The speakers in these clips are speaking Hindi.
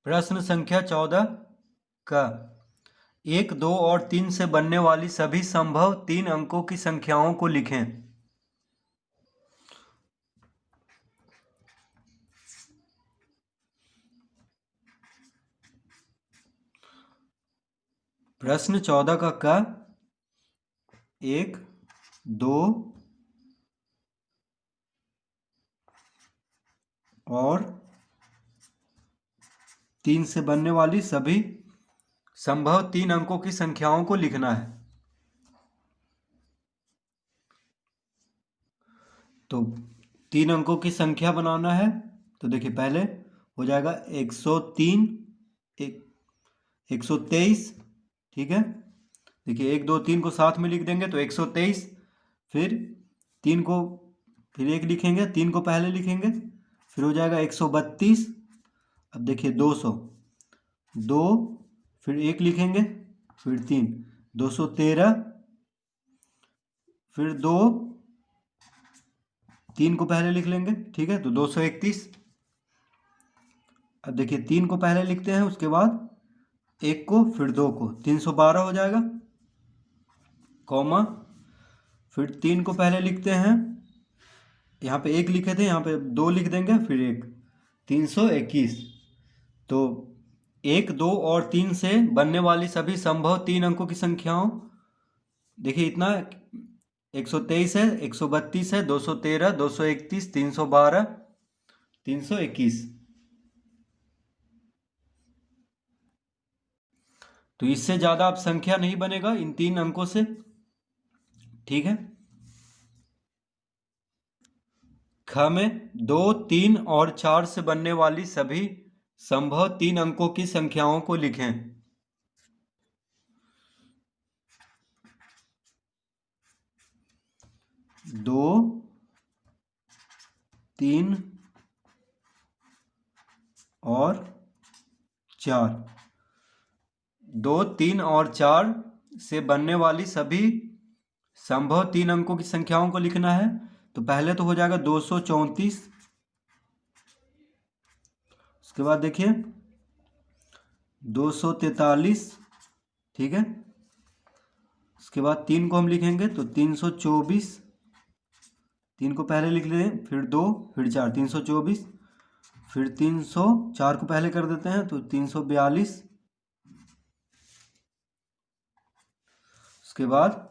प्रश्न संख्या 14 का 1, 2 और 3 से बनने वाली सभी संभव 3 अंकों की संख्याओं को लिखें। प्रश्न 14 का 1, 2 और 3 से बनने वाली सभी संभव 3 अंकों की संख्याओं को लिखना है। तो 3 अंकों की संख्या बनाना है तो देखिए पहले हो जाएगा 103, 123, ठीक है। देखिए 1, 2, 3 को साथ में लिख देंगे तो 123, फिर 3 को फिर 1 लिखेंगे, 3 को पहले लिखेंगे, फिर हो जाएगा 132। अब देखिए 200, 2 फिर 1 लिखेंगे, फिर 3, 213, फिर 2, 3 को पहले लिख लेंगे, ठीक है, तो 231। अब देखिए 3 को पहले लिखते हैं, उसके बाद 1 को, फिर 2 को, 312 हो जाएगा, कॉमा, फिर 3 को पहले लिखते हैं, यहाँ पे 1 लिखे थे, यहाँ पे 2 लिख देंगे, फिर 1, 321। तो 1, 2 और 3 से बनने वाली सभी संभव 3 अंकों की संख्याओं, देखिए इतना 123 है, 132 है, 213, 231, 312, 321। तो इससे ज़्यादा अब संख्या नहीं बनेगा इन 3 अंकों से, ठीक है। ख में 2, 3 और 4 से बनने वाली सभी संभव 3 अंकों की संख्याओं को लिखें। दो, 3 और 4, 2, 3 और 4 से बनने वाली सभी संभव 3 अंकों की संख्याओं को लिखना है। तो पहले तो हो जाएगा 234, उसके बाद देखिए 243, ठीक है। उसके बाद 3 को हम लिखेंगे तो 324, 3 को पहले लिख लें, फिर 2, फिर 4, 324, फिर 304 को पहले कर देते हैं तो 342, उसके बाद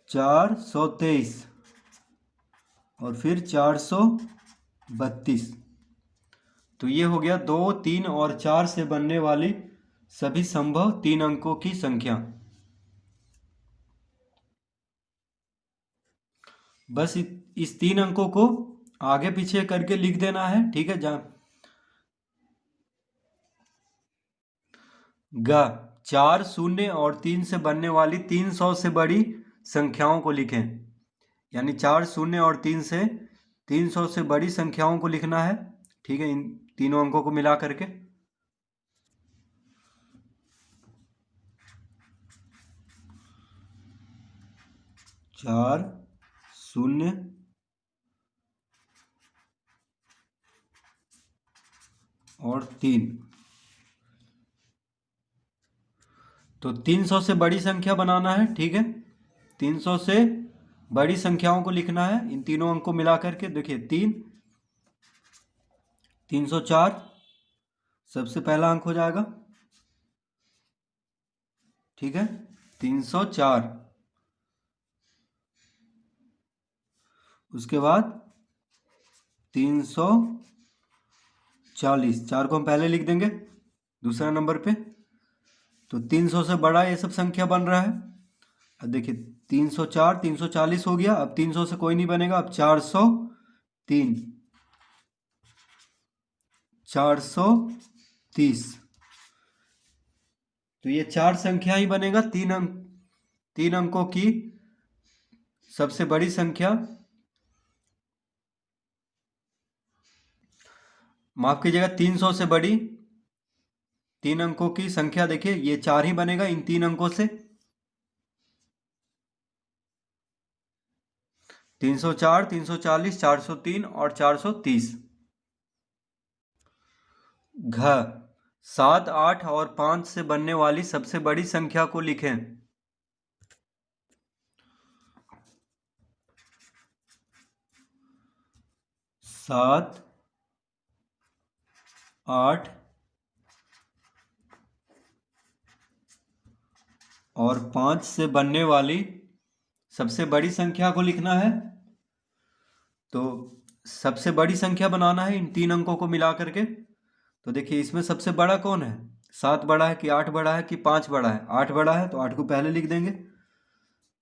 423 और फिर 432। तो ये हो गया 2, 3 और 4 से बनने वाली सभी संभव 3 अंकों की संख्या। बस इस 3 अंकों को आगे पीछे करके लिख देना है, ठीक है। जहाँ ग 4, 0 और 3 से बनने वाली 300 से बड़ी संख्याओं को लिखें। यानी 4, 0 और 3 से 300 से बड़ी संख्याओं को लिखना है, ठीक है, इन तीनों अंकों को मिला करके। चार, 0 और 3, तो 300 से बड़ी संख्या बनाना है, ठीक है। 300 से बड़ी संख्याओं को लिखना है इन तीनों अंक को मिला करके। देखिए 3, 304 सबसे पहला अंक हो जाएगा, ठीक है, 304। उसके बाद 340, 4 को हम पहले लिख देंगे दूसरा नंबर पे। तो 300 से बड़ा ये सब संख्या बन रहा है। अब देखिए 304, 340 हो गया। अब 300 से कोई नहीं बनेगा, अब 403, 430। तो ये 4 संख्या ही बनेगा, 3 अंकों की सबसे बड़ी संख्या, माफ कीजिएगा 300 से बड़ी 3 अंकों की संख्या। देखिए ये 4 ही बनेगा इन 3 अंकों से, 304, 340, 403 और 430। घ 7, 8 और 5 से बनने वाली सबसे बड़ी संख्या को लिखें। 7, 8 और 5 से बनने वाली सबसे बड़ी संख्या को लिखना है। तो सबसे बड़ी संख्या बनाना है इन 3 अंकों को मिला करके। तो देखिए इसमें सबसे बड़ा कौन है? 7 बड़ा है कि 8 बड़ा है कि 5 बड़ा है? 8 बड़ा है तो 8 को पहले लिख देंगे।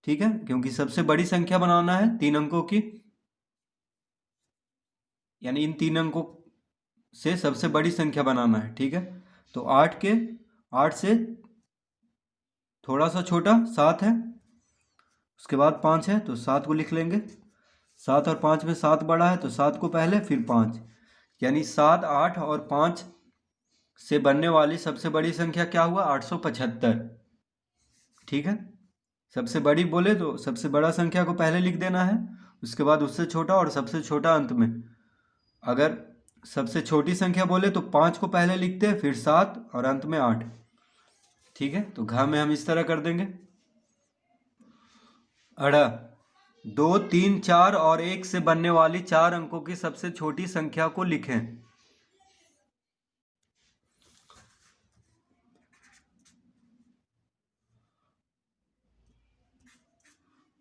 ठीक है, क्योंकि सबसे बड़ी संख्या बनाना है 3 अंकों की, यानी इन 3 अंकों से सबसे बड़ी संख्या बनाना है। ठीक है, तो 8 से थोड़ा सा छोटा 7 है, उसके बाद 5 है, तो 7 को लिख लेंगे। 7 और 5 में 7 बड़ा है तो 7 को पहले फिर 5, यानी 7, 8 और 5 से बनने वाली सबसे बड़ी संख्या क्या हुआ? 875। ठीक है, सबसे बड़ी बोले तो सबसे बड़ा संख्या को पहले लिख देना है, उसके बाद उससे छोटा और सबसे छोटा अंत में। अगर सबसे छोटी संख्या बोले तो 5 को पहले लिखते हैं, फिर 7 और अंत में 8। ठीक है, तो घ में हम इस तरह कर देंगे। अड़ा 2, 3, 4 और 1 से बनने वाली 4 अंकों की सबसे छोटी संख्या को लिखें।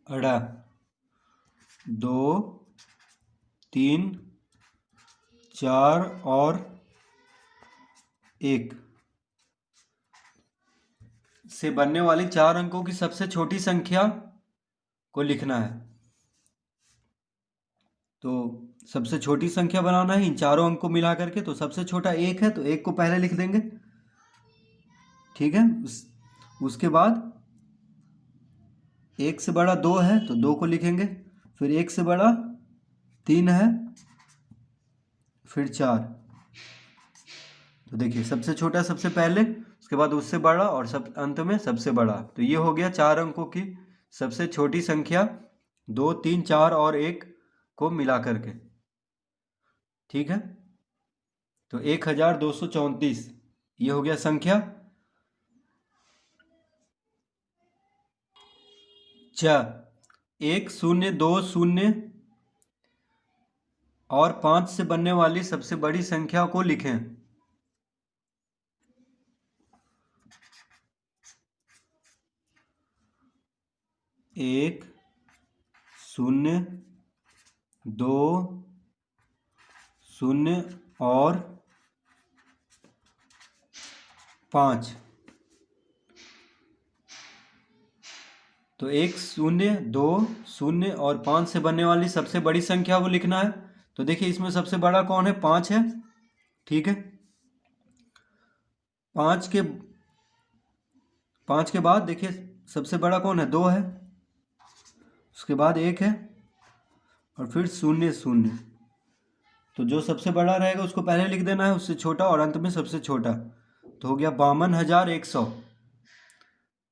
अड़ा 2, 3, 4 और 1 से बनने वाली 4 अंकों की सबसे छोटी संख्या को लिखना है। तो सबसे छोटी संख्या बनाना है इन चारों अंक को मिला करके। तो सबसे छोटा 1 है तो 1 को पहले लिख देंगे। ठीक है, उसके बाद 1 से बड़ा 2 है तो 2 को लिखेंगे, फिर 1 से बड़ा 3 है, फिर 4। तो देखिए सबसे छोटा सबसे पहले, उसके बाद उससे बड़ा और सब अंत में सबसे बड़ा। तो ये हो गया 4 अंकों की सबसे छोटी संख्या 2, 3, 4 और 1 को मिला करके। ठीक है, तो 1234 ये हो गया संख्या। च 1, 0, 2, 0 और 5 से बनने वाली सबसे बड़ी संख्या को लिखें। 1, 0, 2, 0 और 5। तो 1, 0, 2, 0 और 5 से बनने वाली सबसे बड़ी संख्या को लिखना है। तो देखिए इसमें सबसे बड़ा कौन है? 5 है। ठीक है, 5 के बाद देखिए सबसे बड़ा कौन है? 2 है, उसके बाद 1 है और फिर 0, 0। तो जो सबसे बड़ा रहेगा उसको पहले लिख देना है, उससे छोटा और अंत में सबसे छोटा। तो हो गया 52,100।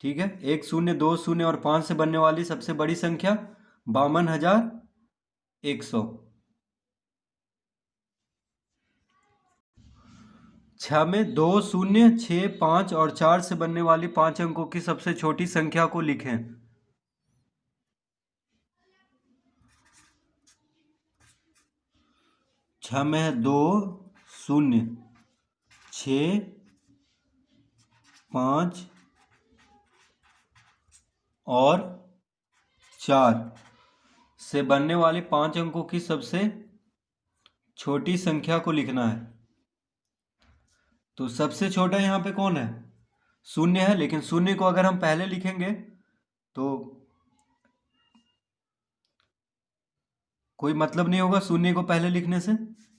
ठीक है, 1, 0, 2, 0 और 5 से बनने वाली सबसे बड़ी संख्या 52,100। 6 में 2, 0, 6, 5 और 4 से बनने वाली 5 अंकों की सबसे छोटी संख्या को लिखें। 6 में है 2, 0, 6, 5 और 4 से बनने वाले 5 अंकों की सबसे छोटी संख्या को लिखना है। तो सबसे छोटा यहाँ पे कौन है? 0 है, लेकिन 0 को अगर हम पहले लिखेंगे तो कोई मतलब नहीं होगा 0 को पहले लिखने से,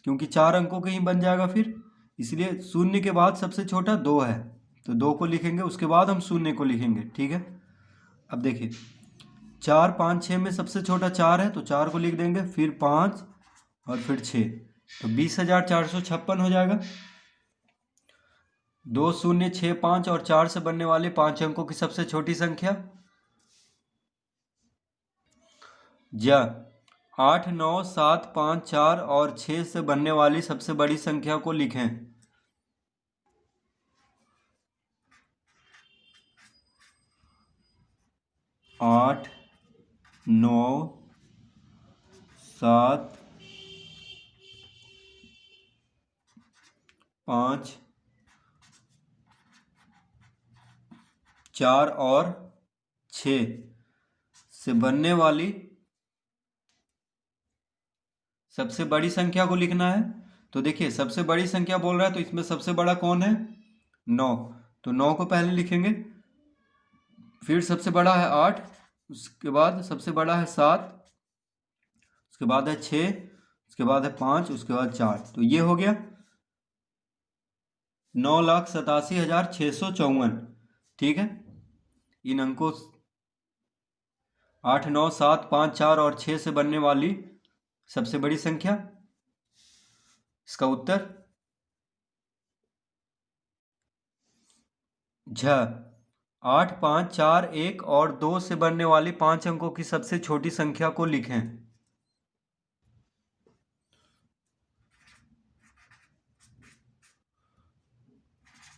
क्योंकि 4 अंकों के ही बन जाएगा फिर। इसलिए 0 के बाद सबसे छोटा 2 है, तो 2 को लिखेंगे, उसके बाद हम 0 को लिखेंगे। ठीक है, अब देखिए 4, 5, 6 में सबसे छोटा 4 है तो 4 को लिख देंगे, फिर 5 और फिर 6। तो 20,456 हो जाएगा। 2, 0, 6, 5 और 4 से बनने वाले 5 अंकों की सबसे छोटी संख्या ज 8, 9, 7, 5, 4 और 6 से बनने वाली सबसे बड़ी संख्या को लिखें। 8 9 7 5 4 और 6 से बनने वाली सबसे बड़ी संख्या को लिखना है। तो देखिए सबसे बड़ी संख्या बोल रहा है तो इसमें सबसे बड़ा कौन है? 9। तो 9 को पहले लिखेंगे, फिर सबसे बड़ा है 8, उसके बाद सबसे बड़ा है 7, उसके बाद है 6, उसके बाद है 5, उसके बाद 4। तो ये हो गया 9,87,654। ठीक है, इन अंकों 8 9 7 5 4 और 6 से बनने वाली सबसे बड़ी संख्या। इसका उत्तर झ 8 5 4 1 और 2 से बनने वाली 5 अंकों की सबसे छोटी संख्या को लिखें।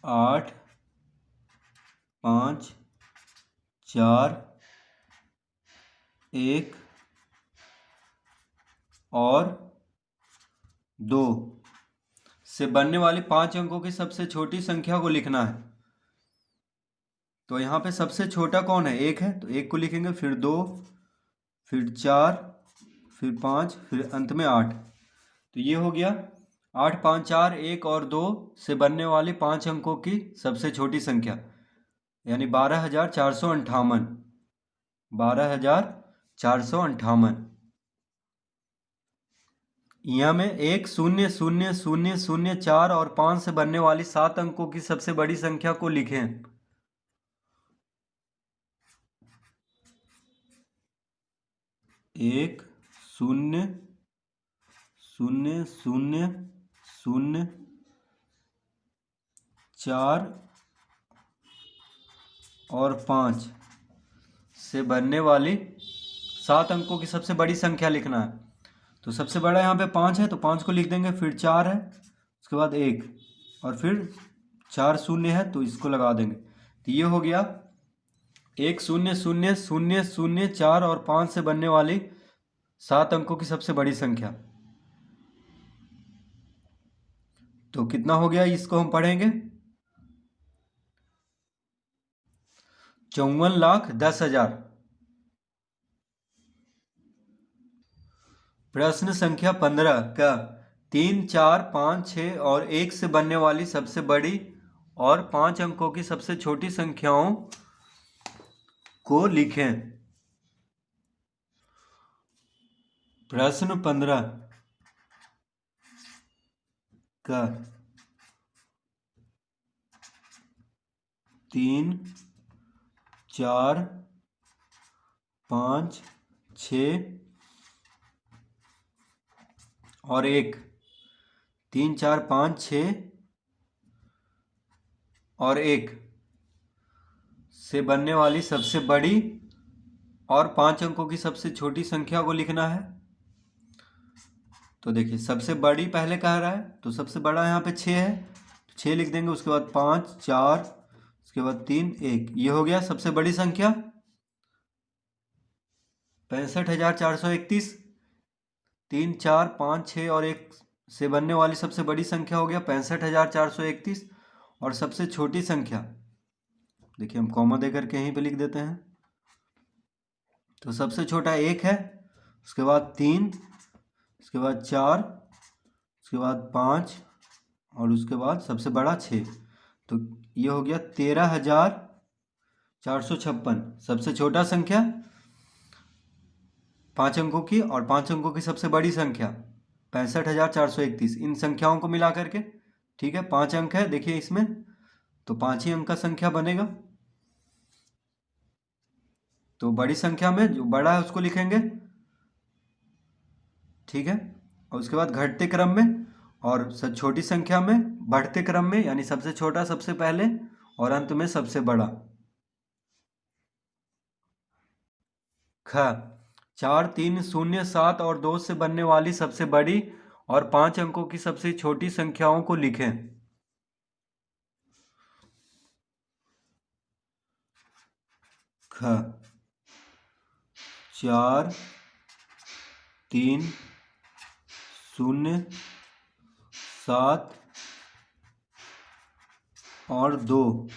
8 5 4 1 और 2 से बनने वाली 5 अंकों की सबसे छोटी संख्या को लिखना है। तो यहाँ पे सबसे छोटा कौन है? 1 है, तो 1 को लिखेंगे, फिर 2, फिर 4, फिर 5, फिर अंत में 8। तो ये हो गया 8 5 4 1 और 2 से बनने वाले 5 अंकों की सबसे छोटी संख्या, यानी 12,458। 12,458। यहाँ में 1 0 0 0 0 4 और 5 से बनने वाली 7 अंकों की सबसे बड़ी संख्या को लिखें। 1 0 0 0 0 4 और 5 से बनने वाली 7 अंकों की सबसे बड़ी संख्या लिखना है। तो सबसे बड़ा यहाँ पे 5 है, तो 5 को लिख देंगे, फिर 4 है, उसके बाद 1 और फिर 4 शून्य है तो इसको लगा देंगे। तो ये हो गया 1 0 0 0 0 4 और 5 से बनने वाली 7 अंकों की सबसे बड़ी संख्या। तो कितना हो गया, इसको हम पढ़ेंगे। 54,10,000। प्रश्न संख्या 15 का 3 4 5 6 और 1 से बनने वाली सबसे बड़ी और 5 अंकों की सबसे छोटी संख्याओं को लिखें। प्रश्न 15 का 3 4 5 6 और 1, 3 4 5 6 और 1 से बनने वाली सबसे बड़ी और 5 अंकों की सबसे छोटी संख्या को लिखना है। तो देखिए सबसे बड़ी पहले कह रहा है, तो सबसे बड़ा यहाँ पे 6 है, 6 लिख देंगे, उसके बाद 5 4, उसके बाद 3 1। ये हो गया सबसे बड़ी संख्या 65,431। 3 4 5 6 और 1 से बनने वाली सबसे बड़ी संख्या हो गया 65,431। और सबसे छोटी संख्या देखिए हम कॉमा दे करके यहीं पे लिख देते हैं। तो सबसे छोटा 1 है, उसके बाद 3, उसके बाद 4, उसके बाद 5 और उसके बाद सबसे बड़ा 6। तो ये हो गया 13,456। सबसे छोटा संख्या 5 अंकों की और 5 अंकों की सबसे बड़ी संख्या 65,431। इन संख्याओं को मिला करके, ठीक है, 5 अंक है देखिए इसमें, तो 5 ही अंक का संख्या बनेगा। तो बड़ी संख्या में जो बड़ा है उसको लिखेंगे, ठीक है, और उसके बाद घटते क्रम में, और छोटी संख्या में बढ़ते क्रम में, यानी सबसे छोटा सबसे पहले और अंत में सबसे बड़ा। ख 4 3 0 7 और 2 से बनने वाली सबसे बड़ी और 5 अंकों की सबसे छोटी संख्याओं को लिखें। ख 4 3 0 7 और 2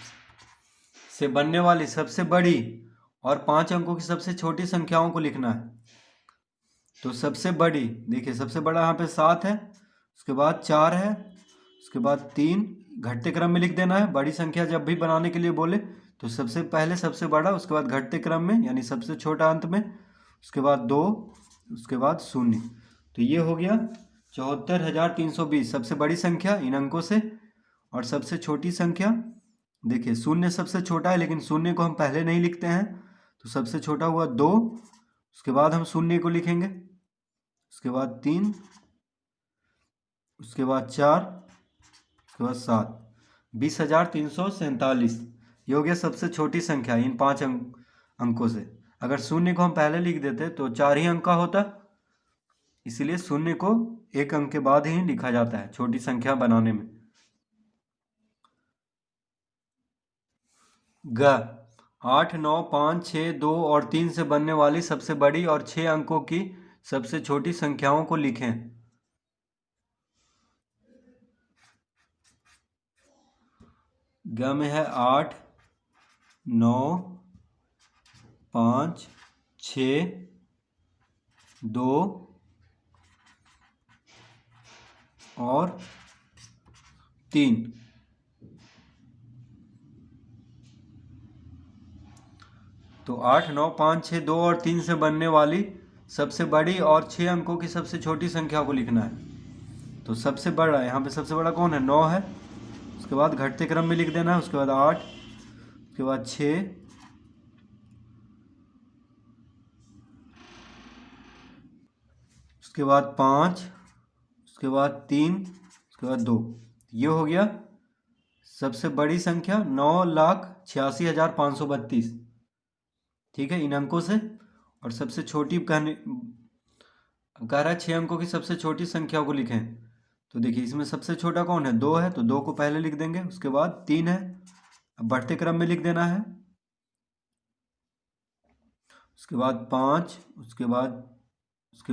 से बनने वाली सबसे बड़ी और 5 अंकों की सबसे छोटी संख्याओं को लिखना है। तो सबसे बड़ी देखिए, सबसे बड़ा यहाँ पे 7 है, उसके बाद 4 है, उसके बाद 3, घटते क्रम में लिख देना है। बड़ी संख्या जब भी बनाने के लिए बोले तो सबसे पहले सबसे बड़ा, उसके बाद घटते क्रम में यानी सबसे छोटा अंत में, उसके बाद 2, उसके बाद 0। तो ये हो गया 74,320 सबसे बड़ी संख्या इन अंकों से। और सबसे छोटी संख्या देखिए, 0 सबसे छोटा है लेकिन 0 को हम पहले नहीं लिखते हैं, तो सबसे छोटा हुआ 2, उसके बाद हम 0 को लिखेंगे, उसके बाद 3, उसके बाद 4, उसके बाद 7। 20,347 ये हो गया सबसे छोटी संख्या इन 5 अंकों से। अगर 0 को हम पहले लिख देते तो 4 ही अंक का होता, इसीलिए 0 को 1 अंक के बाद ही लिखा जाता है छोटी संख्या बनाने में। ग 8 9 5 6 2 और 3 से बनने वाली सबसे बड़ी और 6 अंकों की सबसे छोटी संख्याओं को लिखें। ग में है 8 9 5 6 2 और 3। तो 8 9 5 6 2 और 3 से बनने वाली सबसे बड़ी और 6 अंकों की सबसे छोटी संख्या को लिखना है। तो सबसे बड़ा यहाँ पे सबसे बड़ा कौन है? 9 है, उसके बाद घटते क्रम में लिख देना है, उसके बाद 8, उसके बाद 6, उसके बाद 5, उसके बाद 3, उसके बाद 2। ये हो गया सबसे बड़ी संख्या 9,86,532, ठीक है, इन अंकों से। और सबसे छोटी कह रहा है 6 अंकों की सबसे छोटी संख्या को लिखें। तो देखिए इसमें सबसे छोटा कौन है? 2 है, तो 2 को पहले लिख देंगे, उसके बाद 3 है, अब बढ़ते क्रम में लिख देना है, उसके बाद 5, उसके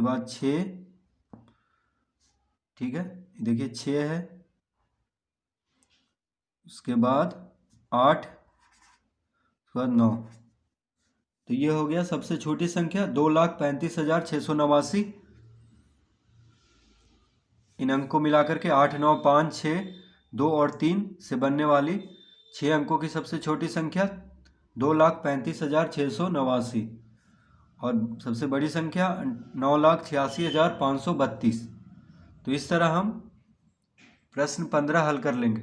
बाद 6, ठीक है, देखिए 6 है, उसके बाद 8, उसके बाद 9। तो ये हो गया सबसे छोटी संख्या 2,35,689। इन अंक को मिलाकर के 8 9 5 6 2 और 3 से बनने वाली 6 अंकों की सबसे छोटी संख्या 2,35,689 और सबसे बड़ी संख्या 9,86,532। तो इस तरह हम प्रश्न 15 हल कर लेंगे।